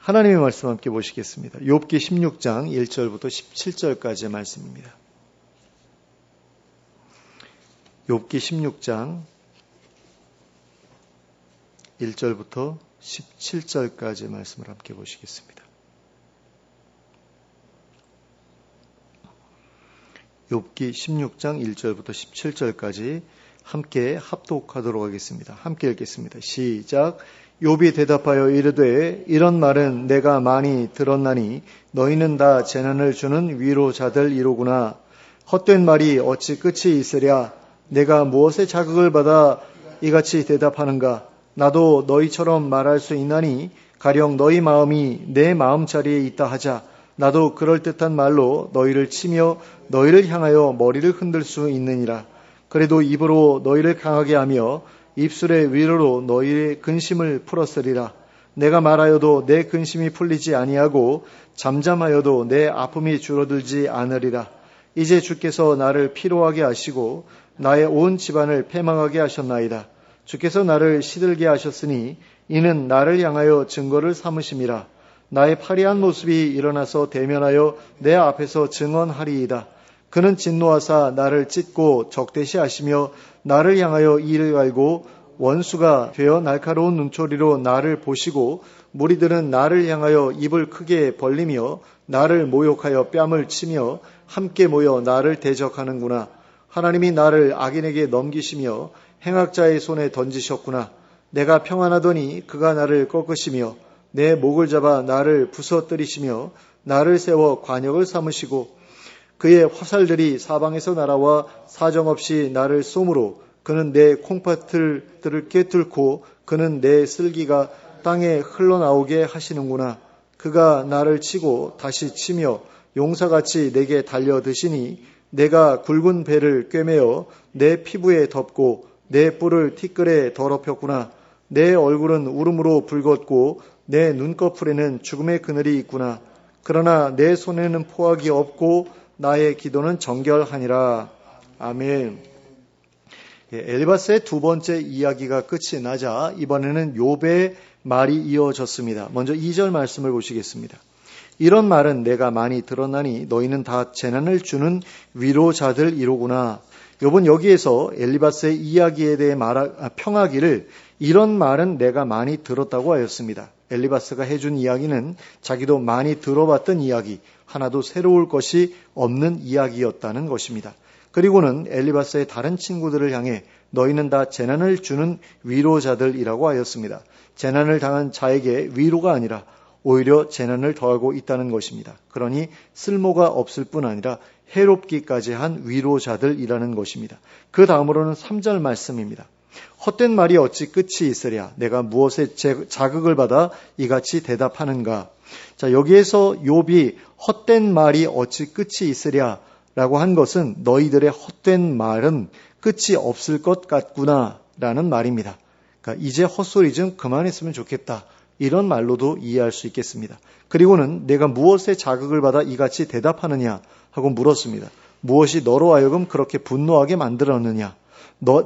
하나님의 말씀 함께 보시겠습니다. 욥기 16장 1절부터 17절까지의 말씀입니다. 욥기 16장 1절부터 17절까지의 말씀을 함께 보시겠습니다. 욥기 16장 1절부터 17절까지 함께 합독하도록 하겠습니다. 함께 읽겠습니다. 시작. 욥이 대답하여 이르되 이런 말은 내가 많이 들었나니 너희는 다 재난을 주는 위로자들이로구나. 헛된 말이 어찌 끝이 있으랴. 내가 무엇에 자극을 받아 이같이 대답하는가. 나도 너희처럼 말할 수 있나니 가령 너희 마음이 내 마음자리에 있다 하자. 나도 그럴듯한 말로 너희를 치며 너희를 향하여 머리를 흔들 수 있느니라. 그래도 입으로 너희를 강하게 하며 입술의 위로로 너희의 근심을 풀었으리라. 내가 말하여도 내 근심이 풀리지 아니하고 잠잠하여도 내 아픔이 줄어들지 않으리라. 이제 주께서 나를 피로하게 하시고 나의 온 집안을 패망하게 하셨나이다. 주께서 나를 시들게 하셨으니 이는 나를 향하여 증거를 삼으심이라. 나의 파리한 모습이 일어나서 대면하여 내 앞에서 증언하리이다. 그는 진노하사 나를 찢고 적대시하시며 나를 향하여 이를 갈고 원수가 되어 날카로운 눈초리로 나를 보시고 무리들은 나를 향하여 입을 크게 벌리며 나를 모욕하여 뺨을 치며 함께 모여 나를 대적하는구나. 하나님이 나를 악인에게 넘기시며 행악자의 손에 던지셨구나. 내가 평안하더니 그가 나를 꺾으시며 내 목을 잡아 나를 부서뜨리시며 나를 세워 관역을 삼으시고 그의 화살들이 사방에서 날아와 사정없이 나를 쏘므로 그는 내 콩팥들을 꿰뚫고 그는 내 쓸기가 땅에 흘러나오게 하시는구나. 그가 나를 치고 다시 치며 용사같이 내게 달려드시니 내가 굵은 배를 꿰매어 내 피부에 덮고 내 뿔을 티끌에 더럽혔구나. 내 얼굴은 울음으로 붉었고 내 눈꺼풀에는 죽음의 그늘이 있구나. 그러나 내 손에는 포악이 없고 나의 기도는 정결하니라. 아멘. 엘리바스의 두 번째 이야기가 끝이 나자 이번에는 욥의 말이 이어졌습니다. 먼저 2절 말씀을 보시겠습니다. 이런 말은 내가 많이 들었나니 너희는 다 재난을 주는 위로자들이로구나. 욥은 여기에서 엘리바스의 이야기에 대해 평하기를 이런 말은 내가 많이 들었다고 하였습니다. 엘리바스가 해준 이야기는 자기도 많이 들어봤던 이야기, 하나도 새로울 것이 없는 이야기였다는 것입니다. 그리고는 엘리바스의 다른 친구들을 향해 너희는 다 재난을 주는 위로자들이라고 하였습니다. 재난을 당한 자에게 위로가 아니라 오히려 재난을 더하고 있다는 것입니다. 그러니 쓸모가 없을 뿐 아니라 해롭기까지 한 위로자들이라는 것입니다. 그 다음으로는 3절 말씀입니다. 헛된 말이 어찌 끝이 있으랴. 내가 무엇에 자극을 받아 이같이 대답하는가. 자, 여기에서 욥이 헛된 말이 어찌 끝이 있으랴 라고 한 것은 너희들의 헛된 말은 끝이 없을 것 같구나 라는 말입니다. 그러니까 이제 헛소리 좀 그만했으면 좋겠다. 이런 말로도 이해할 수 있겠습니다. 그리고는 내가 무엇에 자극을 받아 이같이 대답하느냐 하고 물었습니다. 무엇이 너로 하여금 그렇게 분노하게 만들었느냐?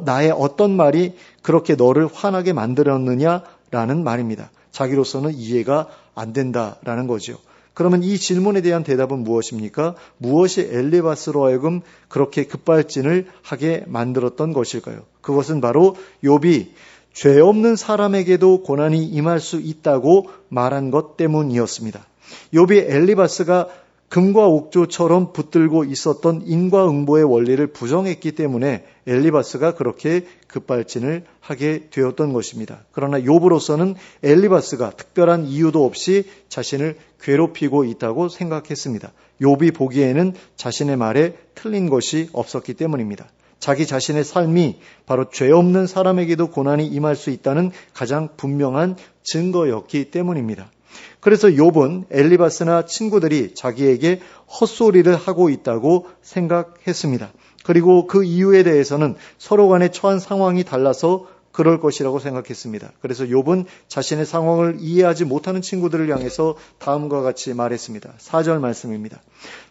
나의 어떤 말이 그렇게 너를 화나게 만들었느냐라는 말입니다. 자기로서는 이해가 안 된다라는 거죠. 그러면 이 질문에 대한 대답은 무엇입니까? 무엇이 엘리바스로 하여금 그렇게 급발진을 하게 만들었던 것일까요? 그것은 바로 욥이 죄 없는 사람에게도 고난이 임할 수 있다고 말한 것 때문이었습니다. 욥이 엘리바스가 금과 옥조처럼 붙들고 있었던 인과응보의 원리를 부정했기 때문에 엘리바스가 그렇게 급발진을 하게 되었던 것입니다. 그러나 욥으로서는 엘리바스가 특별한 이유도 없이 자신을 괴롭히고 있다고 생각했습니다. 욥이 보기에는 자신의 말에 틀린 것이 없었기 때문입니다. 자기 자신의 삶이 바로 죄 없는 사람에게도 고난이 임할 수 있다는 가장 분명한 증거였기 때문입니다. 그래서 욥은 엘리바스나 친구들이 자기에게 헛소리를 하고 있다고 생각했습니다. 그리고 그 이유에 대해서는 서로 간에 처한 상황이 달라서 그럴 것이라고 생각했습니다. 그래서 욥은 자신의 상황을 이해하지 못하는 친구들을 향해서 다음과 같이 말했습니다. 4절 말씀입니다.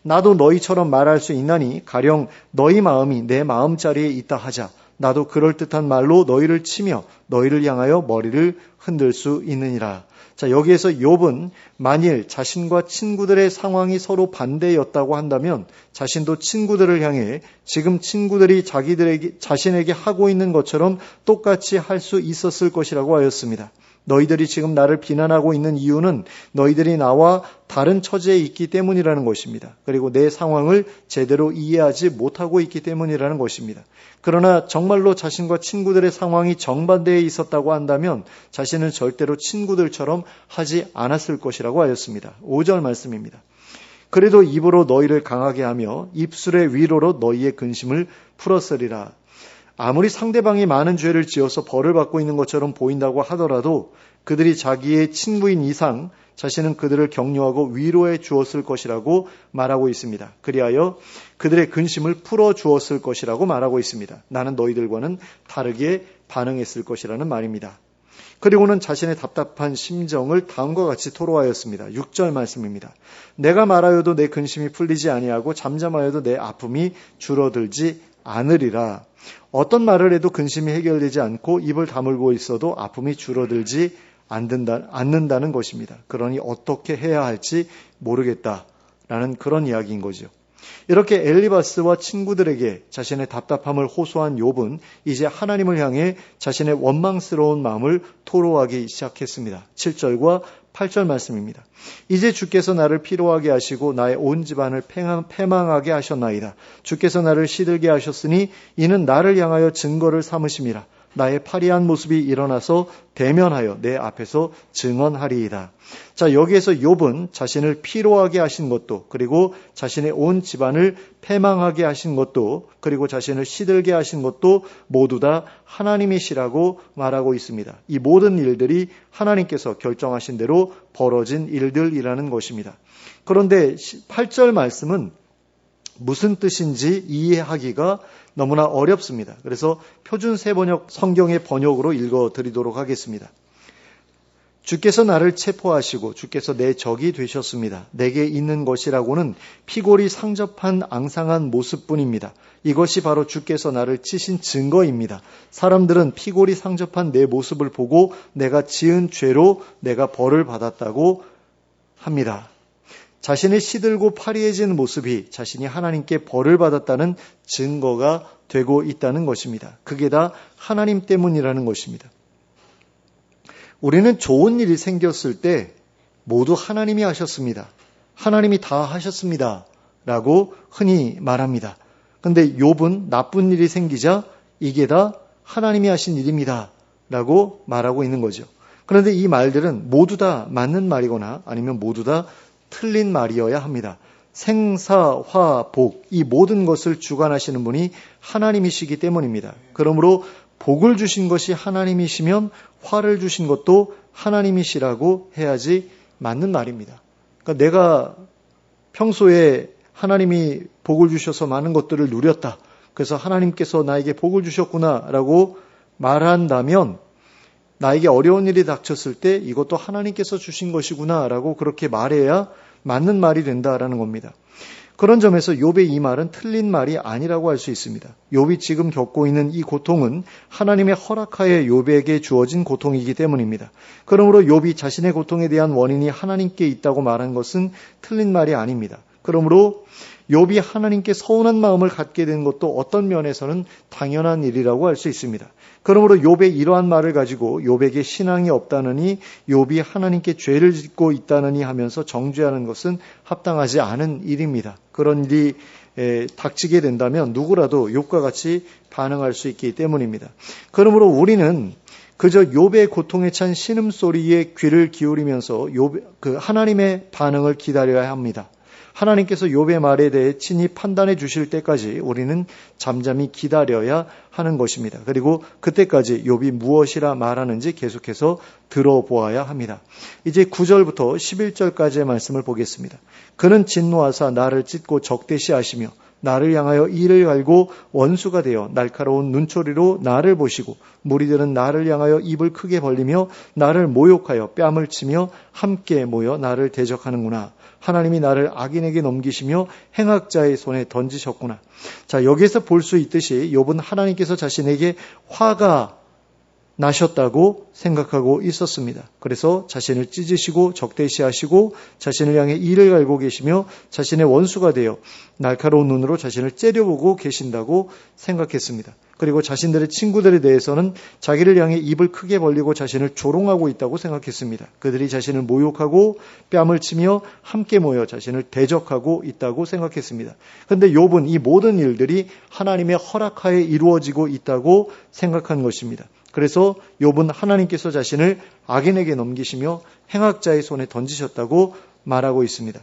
나도 너희처럼 말할 수 있나니 가령 너희 마음이 내 마음자리에 있다 하자. 나도 그럴듯한 말로 너희를 치며 너희를 향하여 머리를 흔들 수 있느니라. 자, 여기에서 욥은 만일 자신과 친구들의 상황이 서로 반대였다고 한다면 자신도 친구들을 향해 지금 친구들이 자신에게 하고 있는 것처럼 똑같이 할 수 있었을 것이라고 하였습니다. 너희들이 지금 나를 비난하고 있는 이유는 너희들이 나와 다른 처지에 있기 때문이라는 것입니다. 그리고 내 상황을 제대로 이해하지 못하고 있기 때문이라는 것입니다. 그러나 정말로 자신과 친구들의 상황이 정반대에 있었다고 한다면 자신은 절대로 친구들처럼 하지 않았을 것이라고 하였습니다. 5절 말씀입니다. 그래도 입으로 너희를 강하게 하며 입술의 위로로 너희의 근심을 풀었으리라. 아무리 상대방이 많은 죄를 지어서 벌을 받고 있는 것처럼 보인다고 하더라도 그들이 자기의 친구인 이상 자신은 그들을 격려하고 위로해 주었을 것이라고 말하고 있습니다. 그리하여 그들의 근심을 풀어 주었을 것이라고 말하고 있습니다. 나는 너희들과는 다르게 반응했을 것이라는 말입니다. 그리고는 자신의 답답한 심정을 다음과 같이 토로하였습니다. 6절 말씀입니다. 내가 말하여도 내 근심이 풀리지 아니하고 잠잠하여도 내 아픔이 줄어들지 않으리라. 어떤 말을 해도 근심이 해결되지 않고 입을 다물고 있어도 아픔이 줄어들지 않는다는 것입니다. 그러니 어떻게 해야 할지 모르겠다라는 그런 이야기인 거죠. 이렇게 엘리바스와 친구들에게 자신의 답답함을 호소한 욥은 이제 하나님을 향해 자신의 원망스러운 마음을 토로하기 시작했습니다. 7절과 8절 말씀입니다. 이제 주께서 나를 피로하게 하시고 나의 온 집안을 패망하게 하셨나이다. 주께서 나를 시들게 하셨으니 이는 나를 향하여 증거를 삼으심이라. 나의 파리한 모습이 일어나서 대면하여 내 앞에서 증언하리이다. 자, 여기에서 욥은 자신을 피로하게 하신 것도, 그리고 자신의 온 집안을 패망하게 하신 것도, 그리고 자신을 시들게 하신 것도 모두 다 하나님이시라고 말하고 있습니다. 이 모든 일들이 하나님께서 결정하신 대로 벌어진 일들이라는 것입니다. 그런데 8절 말씀은 무슨 뜻인지 이해하기가 너무나 어렵습니다. 그래서 표준 세번역 성경의 번역으로 읽어드리도록 하겠습니다. 주께서 나를 체포하시고 주께서 내 적이 되셨습니다. 내게 있는 것이라고는 피골이 상접한 앙상한 모습뿐입니다. 이것이 바로 주께서 나를 치신 증거입니다. 사람들은 피골이 상접한 내 모습을 보고 내가 지은 죄로 내가 벌을 받았다고 합니다. 자신의 시들고 파리해진 모습이 자신이 하나님께 벌을 받았다는 증거가 되고 있다는 것입니다. 그게 다 하나님 때문이라는 것입니다. 우리는 좋은 일이 생겼을 때 모두 하나님이 하셨습니다. 하나님이 다 하셨습니다. 라고 흔히 말합니다. 그런데 욥은 나쁜 일이 생기자 이게 다 하나님이 하신 일입니다. 라고 말하고 있는 거죠. 그런데 이 말들은 모두 다 맞는 말이거나 아니면 모두 다 틀린 말이어야 합니다. 생사, 화, 복, 이 모든 것을 주관하시는 분이 하나님이시기 때문입니다. 그러므로 복을 주신 것이 하나님이시면 화를 주신 것도 하나님이시라고 해야지 맞는 말입니다. 그러니까 내가 평소에 하나님이 복을 주셔서 많은 것들을 누렸다. 그래서 하나님께서 나에게 복을 주셨구나라고 말한다면 나에게 어려운 일이 닥쳤을 때 이것도 하나님께서 주신 것이구나라고 그렇게 말해야 맞는 말이 된다라는 겁니다. 그런 점에서 욥의 이 말은 틀린 말이 아니라고 할 수 있습니다. 욥이 지금 겪고 있는 이 고통은 하나님의 허락하에 욥에게 주어진 고통이기 때문입니다. 그러므로 욥이 자신의 고통에 대한 원인이 하나님께 있다고 말한 것은 틀린 말이 아닙니다. 그러므로 욥이 하나님께 서운한 마음을 갖게 된 것도 어떤 면에서는 당연한 일이라고 할 수 있습니다. 그러므로 욥의 이러한 말을 가지고 욥에게 신앙이 없다느니 욥이 하나님께 죄를 짓고 있다느니 하면서 정죄하는 것은 합당하지 않은 일입니다. 그런 일이 닥치게 된다면 누구라도 욥과 같이 반응할 수 있기 때문입니다. 그러므로 우리는 그저 욥의 고통에 찬 신음소리에 귀를 기울이면서 하나님의 반응을 기다려야 합니다. 하나님께서 욥의 말에 대해 친히 판단해 주실 때까지 우리는 잠잠히 기다려야 하는 것입니다. 그리고 그때까지 욥이 무엇이라 말하는지 계속해서 들어보아야 합니다. 이제 9절부터 11절까지의 말씀을 보겠습니다. 그는 진노하사 나를 찢고 적대시하시며 나를 향하여 이를 갈고 원수가 되어 날카로운 눈초리로 나를 보시고 무리들은 나를 향하여 입을 크게 벌리며 나를 모욕하여 뺨을 치며 함께 모여 나를 대적하는구나. 하나님이 나를 악인에게 넘기시며 행악자의 손에 던지셨구나. 자, 여기에서 볼 수 있듯이 욥은 하나님께서 자신에게 화가 나셨다고 생각하고 있었습니다. 그래서 자신을 찢으시고 적대시하시고 자신을 향해 이를 갈고 계시며 자신의 원수가 되어 날카로운 눈으로 자신을 째려보고 계신다고 생각했습니다. 그리고 자신들의 친구들에 대해서는 자기를 향해 입을 크게 벌리고 자신을 조롱하고 있다고 생각했습니다. 그들이 자신을 모욕하고 뺨을 치며 함께 모여 자신을 대적하고 있다고 생각했습니다. 그런데 욥은 이 모든 일들이 하나님의 허락하에 이루어지고 있다고 생각한 것입니다. 그래서 욥은 하나님께서 자신을 악인에게 넘기시며 행악자의 손에 던지셨다고 말하고 있습니다.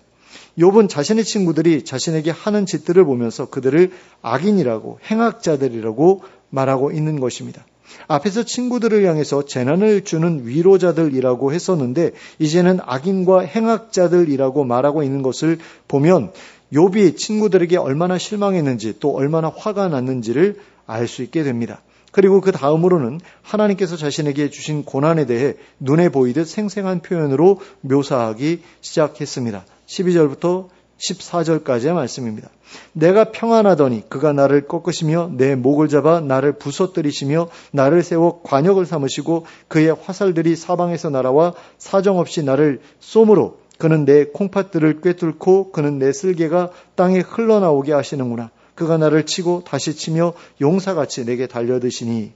욥은 자신의 친구들이 자신에게 하는 짓들을 보면서 그들을 악인이라고 행악자들이라고 말하고 있는 것입니다. 앞에서 친구들을 향해서 재난을 주는 위로자들이라고 했었는데 이제는 악인과 행악자들이라고 말하고 있는 것을 보면 욥이 친구들에게 얼마나 실망했는지 또 얼마나 화가 났는지를 알 수 있게 됩니다. 그리고 그 다음으로는 하나님께서 자신에게 주신 고난에 대해 눈에 보이듯 생생한 표현으로 묘사하기 시작했습니다. 12절부터 14절까지의 말씀입니다. 내가 평안하더니 그가 나를 꺾으시며 내 목을 잡아 나를 부서뜨리시며 나를 세워 관역을 삼으시고 그의 화살들이 사방에서 날아와 사정없이 나를 쏘므로 그는 내 콩팥들을 꿰뚫고 그는 내 쓸개가 땅에 흘러나오게 하시는구나. 그가 나를 치고 다시 치며 용사같이 내게 달려드시니.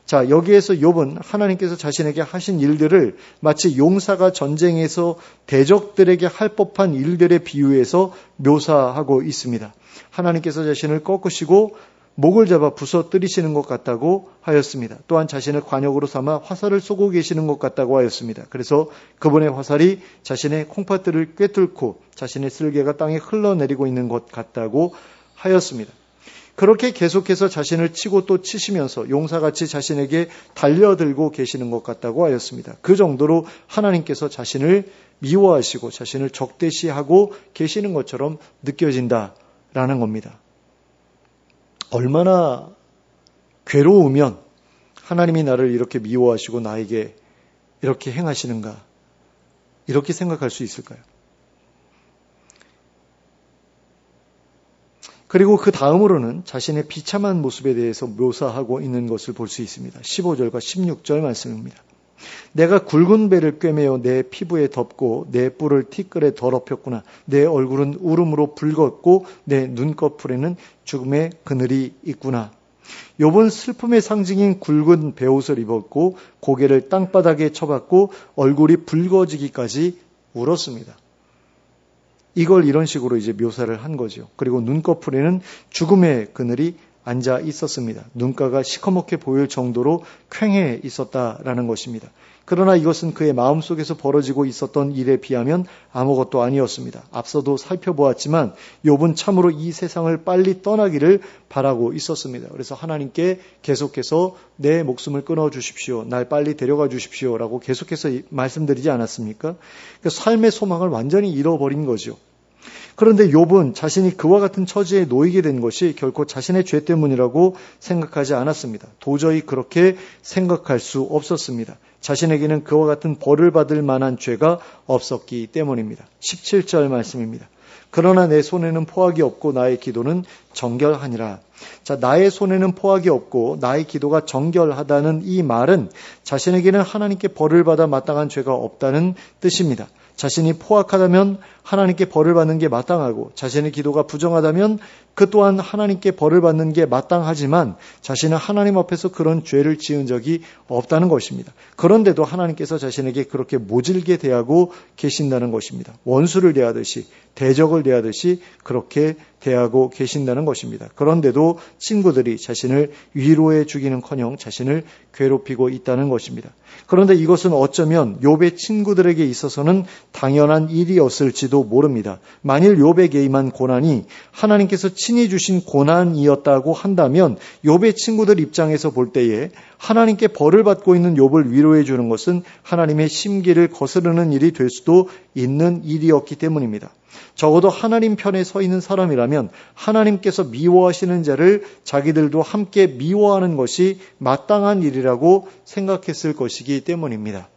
자, 여기에서 욥은 하나님께서 자신에게 하신 일들을 마치 용사가 전쟁에서 대적들에게 할 법한 일들에 비유해서 묘사하고 있습니다. 하나님께서 자신을 꺾으시고 목을 잡아 부서뜨리시는 것 같다고 하였습니다. 또한 자신을 관역으로 삼아 화살을 쏘고 계시는 것 같다고 하였습니다. 그래서 그분의 화살이 자신의 콩팥들을 꿰뚫고 자신의 쓸개가 땅에 흘러내리고 있는 것 같다고 하였습니다. 그렇게 계속해서 자신을 치고 또 치시면서 용사같이 자신에게 달려들고 계시는 것 같다고 하였습니다. 그 정도로 하나님께서 자신을 미워하시고 자신을 적대시하고 계시는 것처럼 느껴진다라는 겁니다. 얼마나 괴로우면 하나님이 나를 이렇게 미워하시고 나에게 이렇게 행하시는가, 이렇게 생각할 수 있을까요? 그리고 그 다음으로는 자신의 비참한 모습에 대해서 묘사하고 있는 것을 볼 수 있습니다. 15절과 16절 말씀입니다. 내가 굵은 배를 꿰매어 내 피부에 덮고 내 뿔을 티끌에 더럽혔구나. 내 얼굴은 울음으로 붉었고 내 눈꺼풀에는 죽음의 그늘이 있구나. 욥은 슬픔의 상징인 굵은 베옷을 입었고 고개를 땅바닥에 쳐박고 얼굴이 붉어지기까지 울었습니다. 이걸 이런 식으로 이제 묘사를 한 거죠. 그리고 눈꺼풀에는 죽음의 그늘이 앉아 있었습니다. 눈가가 시커멓게 보일 정도로 퀭해 있었다라는 것입니다. 그러나 이것은 그의 마음속에서 벌어지고 있었던 일에 비하면 아무것도 아니었습니다. 앞서도 살펴보았지만 욥은 참으로 이 세상을 빨리 떠나기를 바라고 있었습니다. 그래서 하나님께 계속해서 내 목숨을 끊어주십시오. 날 빨리 데려가 주십시오. 라고 계속해서 말씀드리지 않았습니까? 삶의 소망을 완전히 잃어버린 거죠. 그런데 욥은 자신이 그와 같은 처지에 놓이게 된 것이 결코 자신의 죄 때문이라고 생각하지 않았습니다. 도저히 그렇게 생각할 수 없었습니다. 자신에게는 그와 같은 벌을 받을 만한 죄가 없었기 때문입니다. 17절 말씀입니다. 그러나 내 손에는 포악이 없고 나의 기도는 정결하니라. 자, 나의 손에는 포악이 없고 나의 기도가 정결하다는 이 말은 자신에게는 하나님께 벌을 받아 마땅한 죄가 없다는 뜻입니다. 자신이 포악하다면 하나님께 벌을 받는 게 마땅하고 자신의 기도가 부정하다면 그 또한 하나님께 벌을 받는 게 마땅하지만 자신은 하나님 앞에서 그런 죄를 지은 적이 없다는 것입니다. 그런데도 하나님께서 자신에게 그렇게 모질게 대하고 계신다는 것입니다. 원수를 대하듯이 대적을 대하듯이 그렇게 대하고 계신다는 것입니다. 그런데도 친구들이 자신을 위로해 주기는커녕 자신을 괴롭히고 있다는 것입니다. 그런데 이것은 어쩌면 욥의 친구들에게 있어서는 당연한 일이었을지도 모릅니다. 만일 욥에게 임한 고난이 하나님께서 친히 주신 고난이었다고 한다면 욥의 친구들 입장에서 볼 때에 하나님께 벌을 받고 있는 욥을 위로해 주는 것은 하나님의 심기를 거스르는 일이 될 수도 있는 일이었기 때문입니다. 적어도 하나님 편에 서 있는 사람이라면 하나님께서 미워하시는 자를 자기들도 함께 미워하는 것이 마땅한 일이라고 생각했을 것이기 때문입니다.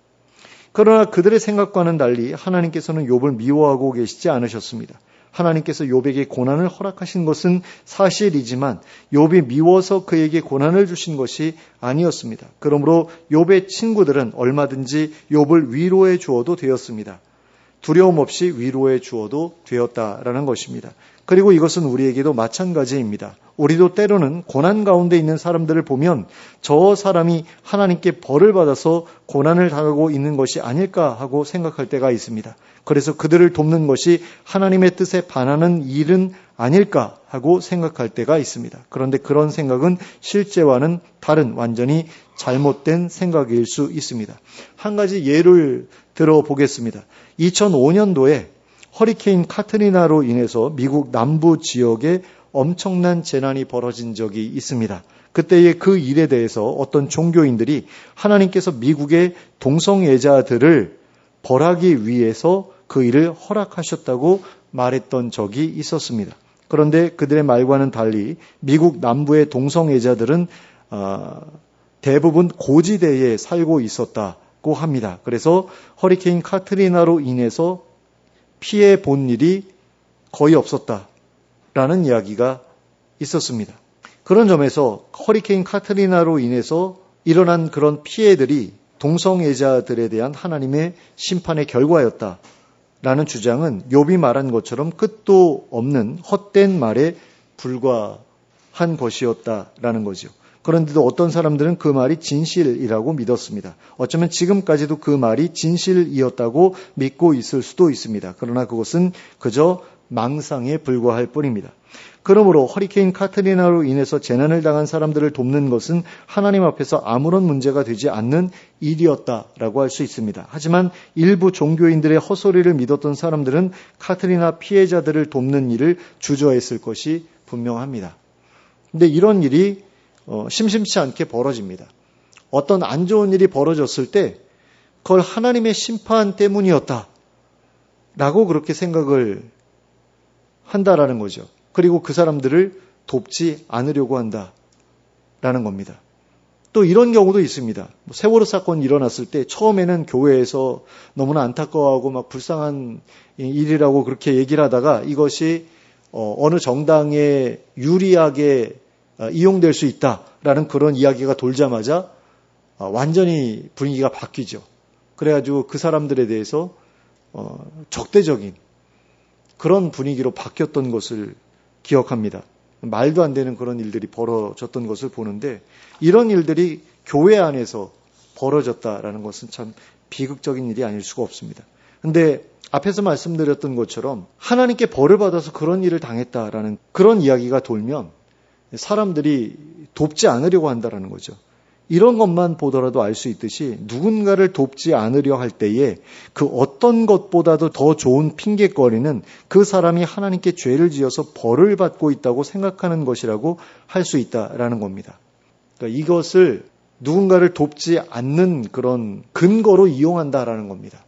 그러나 그들의 생각과는 달리 하나님께서는 욥을 미워하고 계시지 않으셨습니다. 하나님께서 욥에게 고난을 허락하신 것은 사실이지만 욥이 미워서 그에게 고난을 주신 것이 아니었습니다. 그러므로 욥의 친구들은 얼마든지 욥을 위로해 주어도 되었습니다. 두려움 없이 위로해 주어도 되었다라는 것입니다. 그리고 이것은 우리에게도 마찬가지입니다. 우리도 때로는 고난 가운데 있는 사람들을 보면 저 사람이 하나님께 벌을 받아서 고난을 당하고 있는 것이 아닐까 하고 생각할 때가 있습니다. 그래서 그들을 돕는 것이 하나님의 뜻에 반하는 일은 아닐까 하고 생각할 때가 있습니다. 그런데 그런 생각은 실제와는 다른 완전히 잘못된 생각일 수 있습니다. 한 가지 예를 들어보겠습니다. 2005년도에 허리케인 카트리나로 인해서 미국 남부 지역에 엄청난 재난이 벌어진 적이 있습니다. 그때의 그 일에 대해서 어떤 종교인들이 하나님께서 미국의 동성애자들을 벌하기 위해서 그 일을 허락하셨다고 말했던 적이 있었습니다. 그런데 그들의 말과는 달리 미국 남부의 동성애자들은 대부분 고지대에 살고 있었다고 합니다. 그래서 허리케인 카트리나로 인해서 피해 본 일이 거의 없었다라는 이야기가 있었습니다. 그런 점에서 허리케인 카트리나로 인해서 일어난 그런 피해들이 동성애자들에 대한 하나님의 심판의 결과였다라는 주장은 욥이 말한 것처럼 끝도 없는 헛된 말에 불과한 것이었다라는 거죠. 그런데도 어떤 사람들은 그 말이 진실이라고 믿었습니다. 어쩌면 지금까지도 그 말이 진실이었다고 믿고 있을 수도 있습니다. 그러나 그것은 그저 망상에 불과할 뿐입니다. 그러므로 허리케인 카트리나로 인해서 재난을 당한 사람들을 돕는 것은 하나님 앞에서 아무런 문제가 되지 않는 일이었다라고 할 수 있습니다. 하지만 일부 종교인들의 헛소리를 믿었던 사람들은 카트리나 피해자들을 돕는 일을 주저했을 것이 분명합니다. 그런데 이런 일이 심심치 않게 벌어집니다. 어떤 안 좋은 일이 벌어졌을 때 그걸 하나님의 심판 때문이었다 라고 그렇게 생각을 한다라는 거죠. 그리고 그 사람들을 돕지 않으려고 한다라는 겁니다. 또 이런 경우도 있습니다. 세월호 사건이 일어났을 때 처음에는 교회에서 너무나 안타까워하고 막 불쌍한 일이라고 그렇게 얘기를 하다가 이것이 어느 정당에 유리하게 이용될 수 있다라는 그런 이야기가 돌자마자 완전히 분위기가 바뀌죠. 그래가지고 그 사람들에 대해서 적대적인 그런 분위기로 바뀌었던 것을 기억합니다. 말도 안 되는 그런 일들이 벌어졌던 것을 보는데 이런 일들이 교회 안에서 벌어졌다라는 것은 참 비극적인 일이 아닐 수가 없습니다. 그런데 앞에서 말씀드렸던 것처럼 하나님께 벌을 받아서 그런 일을 당했다라는 그런 이야기가 돌면 사람들이 돕지 않으려고 한다라는 거죠. 이런 것만 보더라도 알 수 있듯이 누군가를 돕지 않으려 할 때에 그 어떤 것보다도 더 좋은 핑계거리는 그 사람이 하나님께 죄를 지어서 벌을 받고 있다고 생각하는 것이라고 할 수 있다라는 겁니다. 그러니까 이것을 누군가를 돕지 않는 그런 근거로 이용한다라는 겁니다.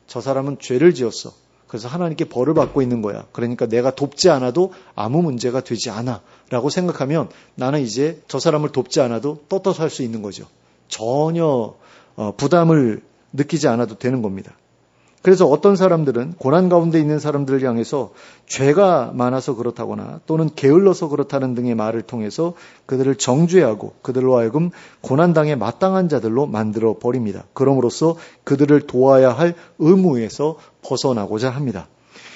저 사람은 죄를 지었어. 그래서 하나님께 벌을 받고 있는 거야. 그러니까 내가 돕지 않아도 아무 문제가 되지 않아 라고 생각하면 나는 이제 저 사람을 돕지 않아도 떳떳 할 수 있는 거죠. 전혀 부담을 느끼지 않아도 되는 겁니다. 그래서 어떤 사람들은 고난 가운데 있는 사람들을 향해서 죄가 많아서 그렇다거나 또는 게을러서 그렇다는 등의 말을 통해서 그들을 정죄하고 그들로 하여금 고난당에 마땅한 자들로 만들어 버립니다. 그럼으로써 그들을 도와야 할 의무에서 벗어나고자 합니다.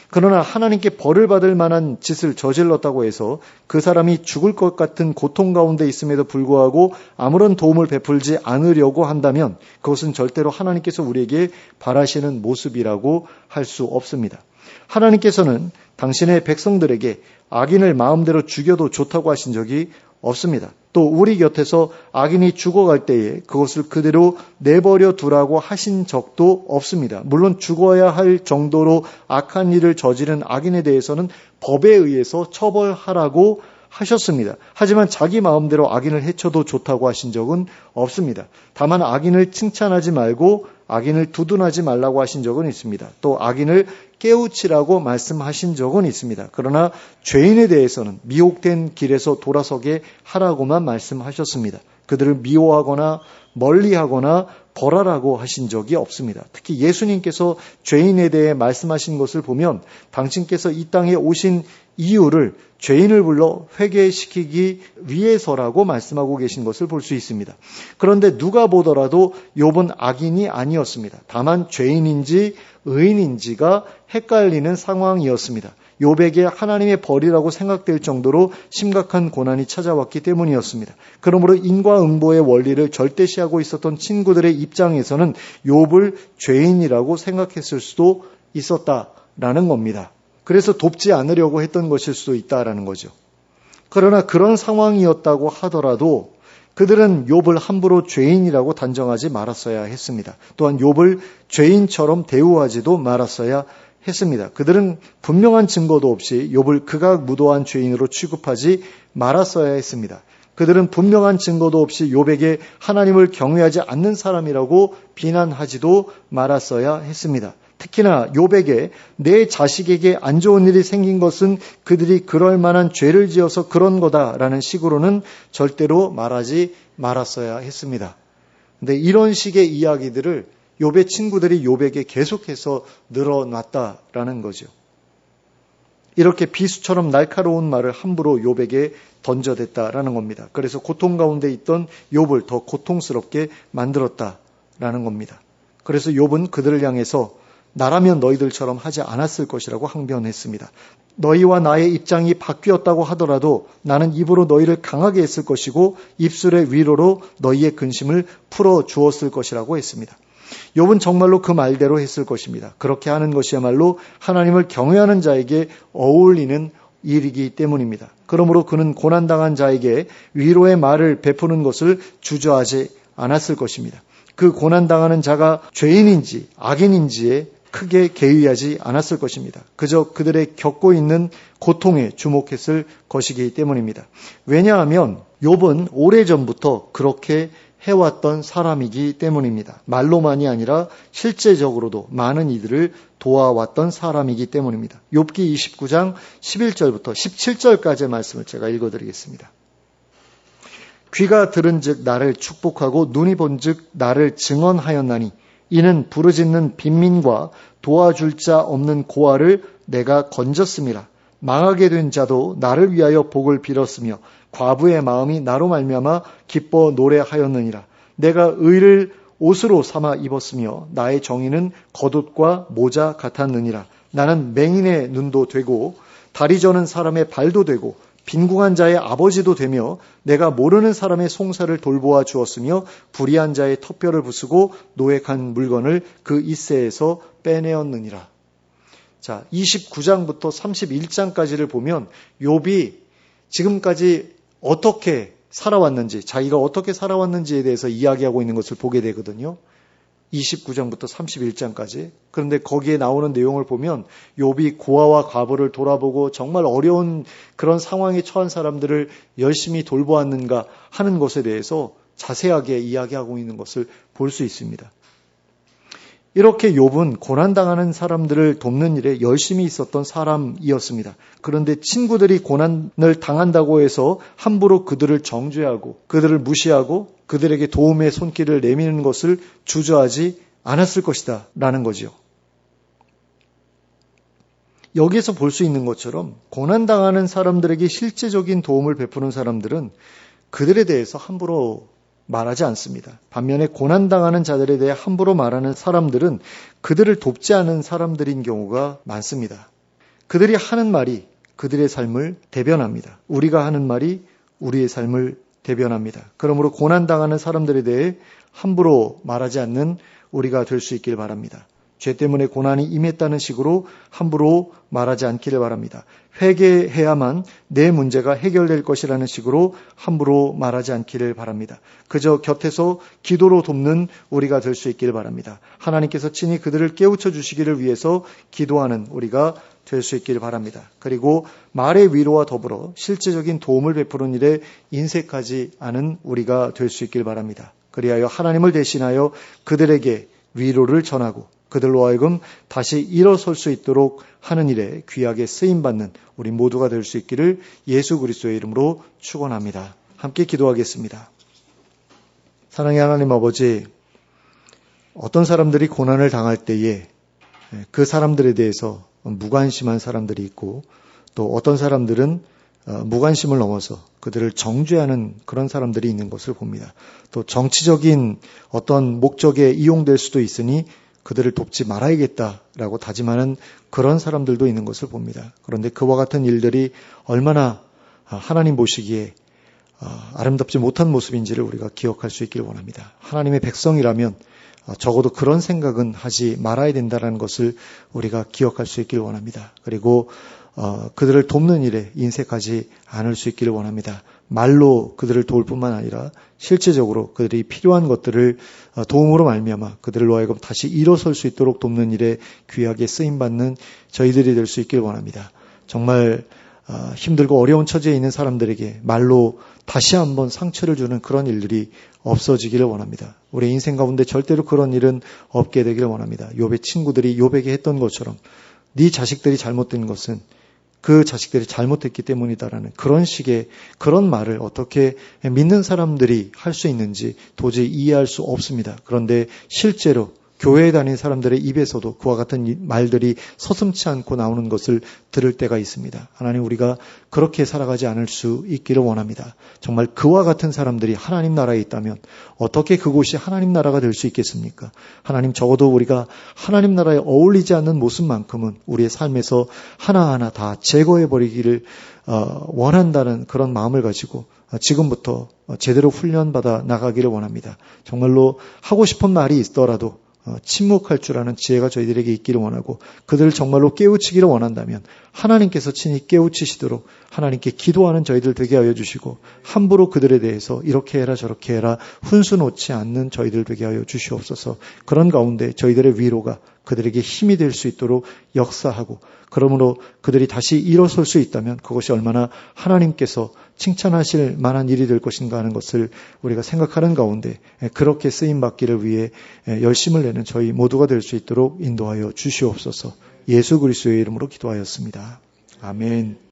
그러나 하나님께 벌을 받을 만한 짓을 저질렀다고 해서 그 사람이 죽을 것 같은 고통 가운데 있음에도 불구하고 아무런 도움을 베풀지 않으려고 한다면 그것은 절대로 하나님께서 우리에게 바라시는 모습이라고 할 수 없습니다. 하나님께서는 당신의 백성들에게 악인을 마음대로 죽여도 좋다고 하신 적이 없습니다. 또 우리 곁에서 악인이 죽어갈 때에 그것을 그대로 내버려 두라고 하신 적도 없습니다. 물론 죽어야 할 정도로 악한 일을 저지른 악인에 대해서는 법에 의해서 처벌하라고 하셨습니다. 하지만 자기 마음대로 악인을 해쳐도 좋다고 하신 적은 없습니다. 다만 악인을 칭찬하지 말고 악인을 두둔하지 말라고 하신 적은 있습니다. 또 악인을 깨우치라고 말씀하신 적은 있습니다. 그러나 죄인에 대해서는 미혹된 길에서 돌아서게 하라고만 말씀하셨습니다. 그들을 미워하거나 멀리하거나 벌하라고 하신 적이 없습니다. 특히 예수님께서 죄인에 대해 말씀하신 것을 보면 당신께서 이 땅에 오신 이유를 죄인을 불러 회개시키기 위해서라고 말씀하고 계신 것을 볼 수 있습니다. 그런데 누가 보더라도 욥은 악인이 아니었습니다. 다만 죄인인지 의인인지가 헷갈리는 상황이었습니다. 욥에게 하나님의 벌이라고 생각될 정도로 심각한 고난이 찾아왔기 때문이었습니다. 그러므로 인과응보의 원리를 절대시하고 있었던 친구들의 입장에서는 욥을 죄인이라고 생각했을 수도 있었다라는 겁니다. 그래서 돕지 않으려고 했던 것일 수도 있다라는 거죠. 그러나 그런 상황이었다고 하더라도 그들은 욥을 함부로 죄인이라고 단정하지 말았어야 했습니다. 또한 욥을 죄인처럼 대우하지도 말았어야 했습니다. 그들은 분명한 증거도 없이 욥을 극악무도한 죄인으로 취급하지 말았어야 했습니다. 그들은 분명한 증거도 없이 욥에게 하나님을 경외하지 않는 사람이라고 비난하지도 말았어야 했습니다. 특히나 욥에게 내 자식에게 안 좋은 일이 생긴 것은 그들이 그럴 만한 죄를 지어서 그런 거다라는 식으로는 절대로 말하지 말았어야 했습니다. 근데 이런 식의 이야기들을 욥의 친구들이 욥에게 계속해서 늘어놨다라는 거죠. 이렇게 비수처럼 날카로운 말을 함부로 욥에게 던져댔다라는 겁니다. 그래서 고통 가운데 있던 욥을 더 고통스럽게 만들었다라는 겁니다. 그래서 욥은 그들을 향해서 나라면 너희들처럼 하지 않았을 것이라고 항변했습니다. 너희와 나의 입장이 바뀌었다고 하더라도 나는 입으로 너희를 강하게 했을 것이고 입술의 위로로 너희의 근심을 풀어주었을 것이라고 했습니다. 욥은 정말로 그 말대로 했을 것입니다. 그렇게 하는 것이야말로 하나님을 경외하는 자에게 어울리는 일이기 때문입니다. 그러므로 그는 고난당한 자에게 위로의 말을 베푸는 것을 주저하지 않았을 것입니다. 그 고난당하는 자가 죄인인지 악인인지에 크게 개의하지 않았을 것입니다. 그저 그들의 겪고 있는 고통에 주목했을 것이기 때문입니다. 왜냐하면 욥은 오래전부터 그렇게 해왔던 사람이기 때문입니다. 말로만이 아니라 실제적으로도 많은 이들을 도와왔던 사람이기 때문입니다. 욥기 29장 11절부터 17절까지의 말씀을 제가 읽어드리겠습니다. 귀가 들은즉 나를 축복하고 눈이 본즉 나를 증언하였나니 이는 부르짖는 빈민과 도와줄 자 없는 고아를 내가 건졌음이라. 망하게 된 자도 나를 위하여 복을 빌었으며 과부의 마음이 나로 말미암아 기뻐 노래하였느니라. 내가 의를 옷으로 삼아 입었으며 나의 정의는 겉옷과 모자 같았느니라. 나는 맹인의 눈도 되고 다리 저는 사람의 발도 되고 빈궁한 자의 아버지도 되며 내가 모르는 사람의 송사를 돌보아 주었으며 불의한 자의 턱뼈를 부수고 노획한 물건을 그 이새에서 빼내었느니라. 자, 29장부터 31장까지를 보면 욥이 지금까지 어떻게 살아왔는지, 자기가 어떻게 살아왔는지에 대해서 이야기하고 있는 것을 보게 되거든요. 29장부터 31장까지. 그런데 거기에 나오는 내용을 보면 욥이 고아와 과부를 돌아보고 정말 어려운 그런 상황에 처한 사람들을 열심히 돌보았는가 하는 것에 대해서 자세하게 이야기하고 있는 것을 볼 수 있습니다. 이렇게 욥은 고난당하는 사람들을 돕는 일에 열심히 있었던 사람이었습니다. 그런데 친구들이 고난을 당한다고 해서 함부로 그들을 정죄하고 그들을 무시하고 그들에게 도움의 손길을 내미는 것을 주저하지 않았을 것이다 라는 거죠. 여기에서 볼 수 있는 것처럼 고난당하는 사람들에게 실제적인 도움을 베푸는 사람들은 그들에 대해서 함부로 말하지 않습니다. 반면에 고난당하는 자들에 대해 함부로 말하는 사람들은 그들을 돕지 않은 사람들인 경우가 많습니다. 그들이 하는 말이 그들의 삶을 대변합니다. 우리가 하는 말이 우리의 삶을 대변합니다. 그러므로 고난당하는 사람들에 대해 함부로 말하지 않는 우리가 될 수 있길 바랍니다. 죄 때문에 고난이 임했다는 식으로 함부로 말하지 않기를 바랍니다. 회개해야만 내 문제가 해결될 것이라는 식으로 함부로 말하지 않기를 바랍니다. 그저 곁에서 기도로 돕는 우리가 될 수 있기를 바랍니다. 하나님께서 친히 그들을 깨우쳐 주시기를 위해서 기도하는 우리가 될 수 있기를 바랍니다. 그리고 말의 위로와 더불어 실제적인 도움을 베푸는 일에 인색하지 않은 우리가 될 수 있기를 바랍니다. 그리하여 하나님을 대신하여 그들에게 위로를 전하고 그들로 하여금 다시 일어설 수 있도록 하는 일에 귀하게 쓰임받는 우리 모두가 될 수 있기를 예수 그리스도의 이름으로 축원합니다. 함께 기도하겠습니다. 사랑의 하나님 아버지, 어떤 사람들이 고난을 당할 때에 그 사람들에 대해서 무관심한 사람들이 있고 또 어떤 사람들은 무관심을 넘어서 그들을 정죄하는 그런 사람들이 있는 것을 봅니다. 또 정치적인 어떤 목적에 이용될 수도 있으니 그들을 돕지 말아야겠다라고 다짐하는 그런 사람들도 있는 것을 봅니다. 그런데 그와 같은 일들이 얼마나 하나님 보시기에 아름답지 못한 모습인지를 우리가 기억할 수 있기를 원합니다. 하나님의 백성이라면 적어도 그런 생각은 하지 말아야 된다는 것을 우리가 기억할 수 있기를 원합니다. 그리고 그들을 돕는 일에 인색하지 않을 수 있기를 원합니다. 말로 그들을 도울 뿐만 아니라 실제적으로 그들이 필요한 것들을 도움으로 말미암아 그들로 하여금 다시 일어설 수 있도록 돕는 일에 귀하게 쓰임받는 저희들이 될 수 있기를 원합니다. 정말 힘들고 어려운 처지에 있는 사람들에게 말로 다시 한번 상처를 주는 그런 일들이 없어지기를 원합니다. 우리 인생 가운데 절대로 그런 일은 없게 되기를 원합니다. 욥의 친구들이 욥에게 했던 것처럼 네 자식들이 잘못된 것은 그 자식들이 잘못했기 때문이다라는 그런 식의 그런 말을 어떻게 믿는 사람들이 할 수 있는지 도저히 이해할 수 없습니다. 그런데 실제로 교회에 다니는 사람들의 입에서도 그와 같은 말들이 서슴지 않고 나오는 것을 들을 때가 있습니다. 하나님, 우리가 그렇게 살아가지 않을 수 있기를 원합니다. 정말 그와 같은 사람들이 하나님 나라에 있다면 어떻게 그곳이 하나님 나라가 될 수 있겠습니까? 하나님, 적어도 우리가 하나님 나라에 어울리지 않는 모습만큼은 우리의 삶에서 하나하나 다 제거해버리기를 원한다는 그런 마음을 가지고 지금부터 제대로 훈련받아 나가기를 원합니다. 정말로 하고 싶은 말이 있더라도 침묵할 줄 아는 지혜가 저희들에게 있기를 원하고 그들을 정말로 깨우치기를 원한다면 하나님께서 친히 깨우치시도록 하나님께 기도하는 저희들 되게 하여 주시고 함부로 그들에 대해서 이렇게 해라 저렇게 해라 훈수 놓지 않는 저희들 되게 하여 주시옵소서. 그런 가운데 저희들의 위로가 그들에게 힘이 될 수 있도록 역사하고 그러므로 그들이 다시 일어설 수 있다면 그것이 얼마나 하나님께서 칭찬하실 만한 일이 될 것인가 하는 것을 우리가 생각하는 가운데 그렇게 쓰임받기를 위해 열심을 내는 저희 모두가 될 수 있도록 인도하여 주시옵소서. 예수 그리스도의 이름으로 기도하였습니다. 아멘.